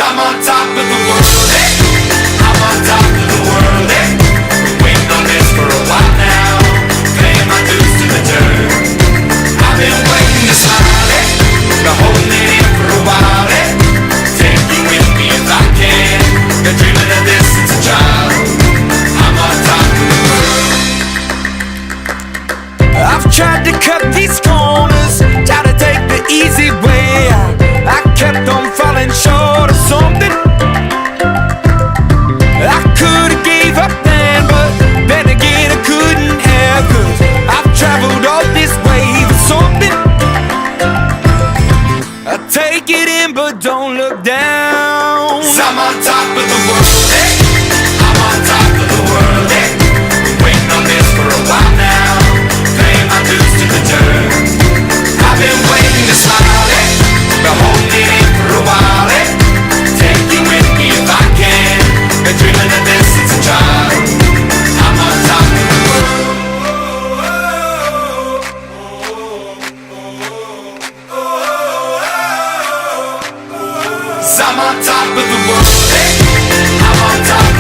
I'm on top of the world, eh? I'm on top of the world, eh? Been waiting on this for a while now, paying my dues to the dirt. I've been waiting to smile, eh? Been holding it in for a while, eh? Take you with me if I can. Been dreaming of this since a child. I'm on top of the world. I've tried to cut these corners, tried to take the easy way out. I kept on falling short of something. I could've gave up then, but then again I couldn't have, 'cause I've traveled all this way for something. I take it in but don't look down, 'cause I'm on top of the world, eh? I'm on top of the world, eh? Been waiting on this for a while now, paying my dues to the dirt. I've been waiting to smile, eh? Been holding it in for a while, eh? Take you with me if I can. Been dreaming of this since a child. I'm on top of the world. I'm on top of the world, eh? I'm on top